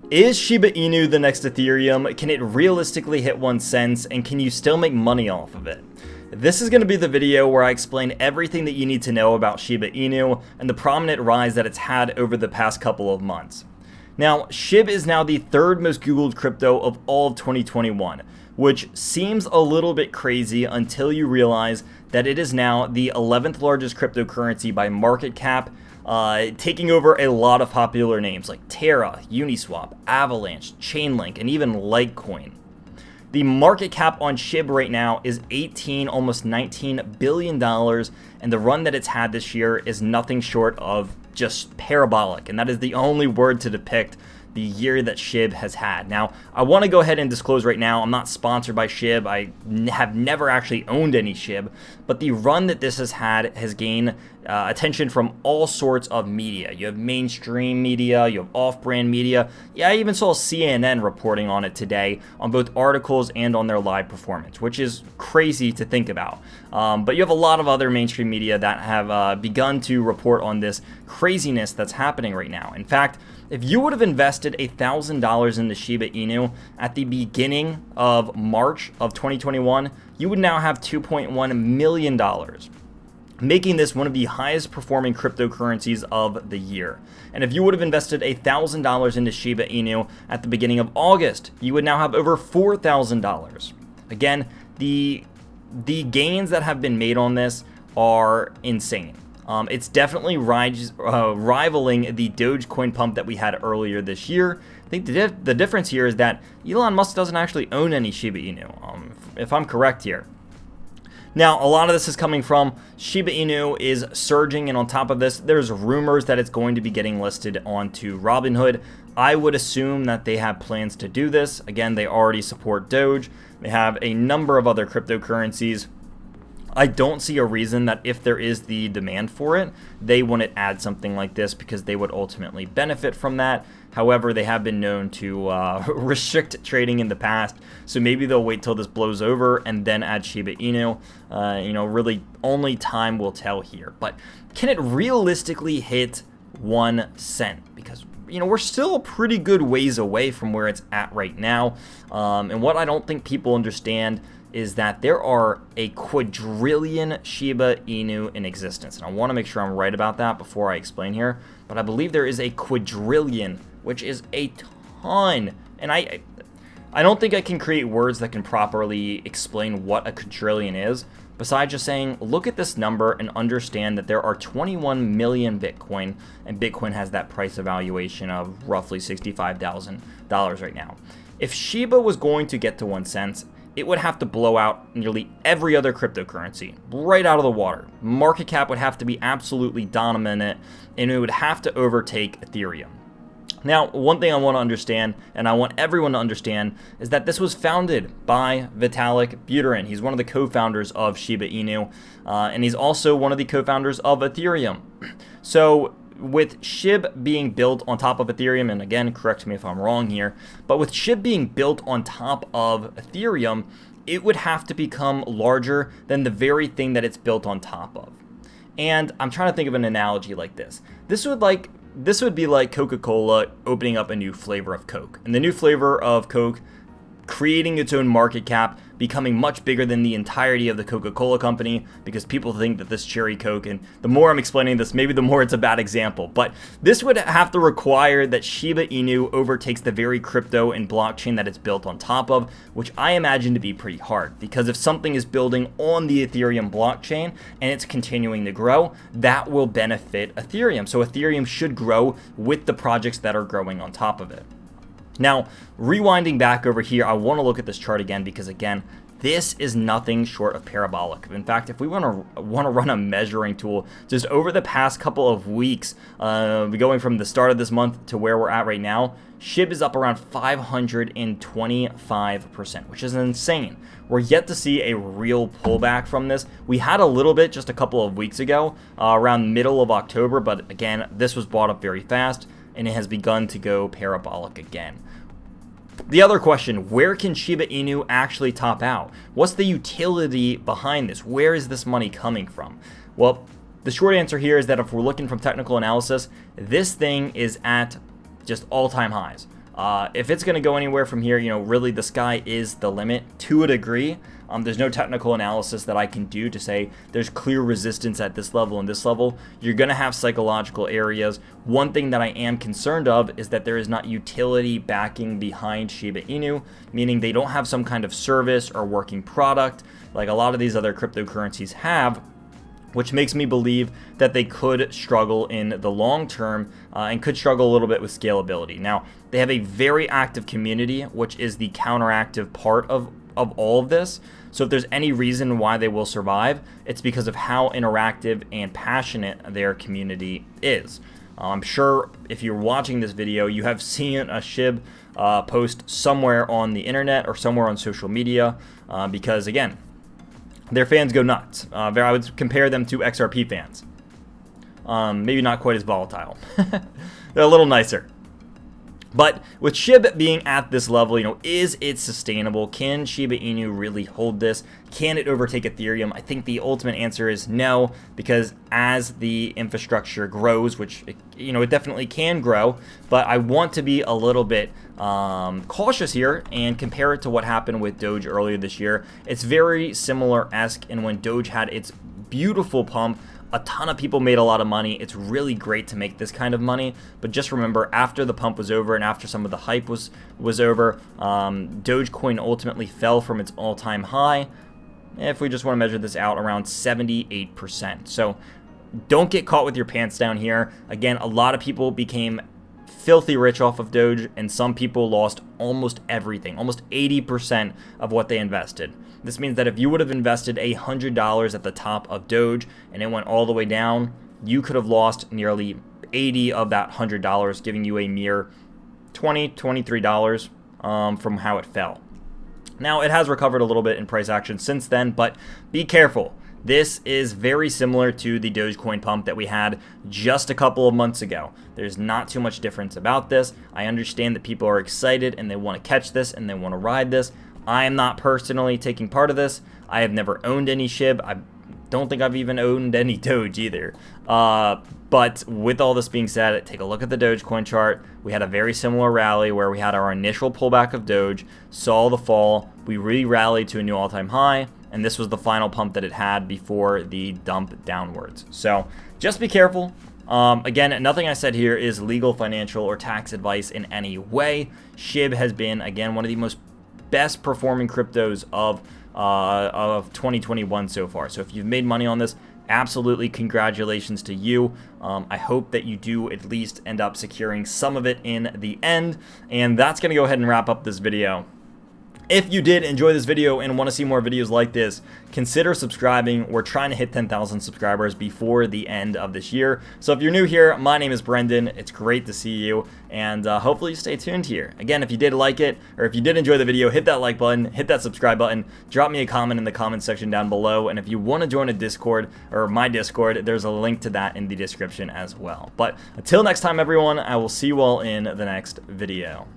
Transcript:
Is Shiba Inu the next Ethereum? Can it realistically hit 1 cent, and can you still make money off of it? This is going to be the video where I explain everything that you need to know about Shiba Inu and the prominent rise that it's had over the past couple of months. Now, SHIB is now the third most Googled crypto of all of 2021, which seems a little bit crazy until you realize that it is now the 11th largest cryptocurrency by market cap, taking over a lot of popular names like Terra, Uniswap, Avalanche, Chainlink, and even Litecoin. The market cap on SHIB right now is almost $19 billion, and the run that it's had this year is nothing short of just parabolic, and that is the only word to depict the year that SHIB has had. Now, I want to go ahead and disclose right now, I'm not sponsored by SHIB. I have never actually owned any SHIB, but the run that this has had has gained attention from all sorts of media. You have mainstream media, you have off-brand media. Yeah, I even saw CNN reporting on it today on both articles and on their live performance, which is crazy to think about. But you have a lot of other mainstream media that have begun to report on this craziness that's happening right now. In fact, if you would have invested $1,000 in the Shiba Inu at the beginning of March of 2021, you would now have $2.1 million, making this one of the highest performing cryptocurrencies of the year. And if you would have invested $1,000 into Shiba Inu at the beginning of August, you would now have over $4,000. Again, the gains that have been made on this are insane. It's definitely rivaling the DOGECOIN pump that we had earlier this year. I think the difference here is that Elon Musk doesn't actually own any Shiba Inu, if I'm correct here. Now, a lot of this is coming from Shiba Inu is surging, and on top of this, there's rumors that it's going to be getting listed onto Robinhood. I would assume that they have plans to do this. Again, they already support Doge. They have a number of other cryptocurrencies. I don't see a reason that if there is the demand for it, they wouldn't add something like this because they would ultimately benefit from that. However, they have been known to restrict trading in the past, so maybe they'll wait till this blows over and then add Shiba Inu. Really only time will tell here. But can it realistically hit 1 cent? Because we're still a pretty good ways away from where it's at right now. And what I don't think people understand is that there are a quadrillion Shiba Inu in existence. And I want to make sure I'm right about that before I explain here. But I believe there is a quadrillion, which is a ton. And I don't think I can create words that can properly explain what a quadrillion is, besides just saying, look at this number and understand that there are 21 million Bitcoin, and Bitcoin has that price evaluation of roughly $65,000 right now. If Shiba was going to get to 1 cent, it would have to blow out nearly every other cryptocurrency right out of the water. Market cap would have to be absolutely dominant, and it would have to overtake Ethereum. Now, one thing I want to understand, and I want everyone to understand, is that this was founded by Vitalek Buterin. He's one of the co-founders of Shiba Inu, and he's also one of the co-founders of Ethereum. So with SHIB being built on top of Ethereum, and again, correct me if I'm wrong here, but with SHIB being built on top of Ethereum, it would have to become larger than the very thing that it's built on top of. And I'm trying to think of an analogy like this. This would be like Coca-Cola opening up a new flavor of Coke, and the new flavor of Coke creating its own market cap, becoming much bigger than the entirety of the Coca-Cola company, because people think that this cherry Coke, and the more I'm explaining this, maybe the more it's a bad example, but this would have to require that Shiba Inu overtakes the very crypto and blockchain that it's built on top of, which I imagine to be pretty hard, because if something is building on the Ethereum blockchain and it's continuing to grow, that will benefit Ethereum. So Ethereum should grow with the projects that are growing on top of it. Now, rewinding back over here, I want to look at this chart again because, again, this is nothing short of parabolic. In fact, if we want to run a measuring tool, just over the past couple of weeks, going from the start of this month to where we're at right now, SHIB is up around 525%, which is insane. We're yet to see a real pullback from this. We had a little bit just a couple of weeks ago, around middle of October, but again, this was bought up very fast, and it has begun to go parabolic again. The other question, where can Shiba Inu actually top out? What's the utility behind this? Where is this money coming from? Well, the short answer here is that if we're looking from technical analysis, this thing is at just all-time highs. If it's going to go anywhere from here, really the sky is the limit to a degree. There's no technical analysis that I can do to say there's clear resistance at this level and this level. You're going to have psychological areas. One thing that I am concerned of is that there is not utility backing behind Shiba Inu, meaning they don't have some kind of service or working product like a lot of these other cryptocurrencies have, which makes me believe that they could struggle in the long term and could struggle a little bit with scalability. Now, they have a very active community, which is the counteractive part of all of this. So if there's any reason why they will survive, it's because of how interactive and passionate their community is. I'm sure if you're watching this video, you have seen a Shib post somewhere on the internet or somewhere on social media because, again, their fans go nuts. I would compare them to XRP fans. Maybe not quite as volatile. They're a little nicer. But with SHIB being at this level, is it sustainable? Can Shiba Inu really hold this? Can it overtake Ethereum? I think the ultimate answer is no, because as the infrastructure grows, which it definitely can grow, but I want to be a little bit cautious here and compare it to what happened with Doge earlier this year. It's very similar-esque, and when Doge had its beautiful pump, a ton of people made a lot of money. It's really great to make this kind of money, but just remember, after the pump was over and after some of the hype was over, DOGECOIN ultimately fell from its all-time high, if we just want to measure this out, around 78%. So don't get caught with your pants down here. Again, a lot of people became filthy rich off of Doge, and some people lost almost everything, almost 80% of what they invested. This means that if you would have invested $100 at the top of Doge and it went all the way down, you could have lost nearly 80 of that $100, giving you a mere $20, $23 from how it fell. Now, it has recovered a little bit in price action since then, but be careful. This is very similar to the DOGECOIN pump that we had just a couple of months ago. There's not too much difference about this. I understand that people are excited and they want to catch this and they want to ride this. I am not personally taking part of this. I have never owned any SHIB. I don't think I've even owned any Doge either. But with all this being said, take a look at the DOGECOIN chart. We had a very similar rally where we had our initial pullback of Doge, saw the fall, we re-rallied to a new all-time high, and this was the final pump that it had before the dump downwards. So just be careful. Again, nothing I said here is legal, financial, or tax advice in any way. SHIB has been, again, one of the most best performing cryptos of 2021 so far. So if you've made money on this, absolutely congratulations to you. I hope that you do at least end up securing some of it in the end. And that's going to go ahead and wrap up this video. If you did enjoy this video and want to see more videos like this, consider subscribing. We're trying to hit 10,000 subscribers before the end of this year. So if you're new here, my name is Brendan. It's great to see you, and hopefully you stay tuned here. Again, if you did like it, or if you did enjoy the video, hit that like button, hit that subscribe button, drop me a comment in the comment section down below, and if you want to join a Discord, or my Discord, there's a link to that in the description as well. But until next time, everyone, I will see you all in the next video.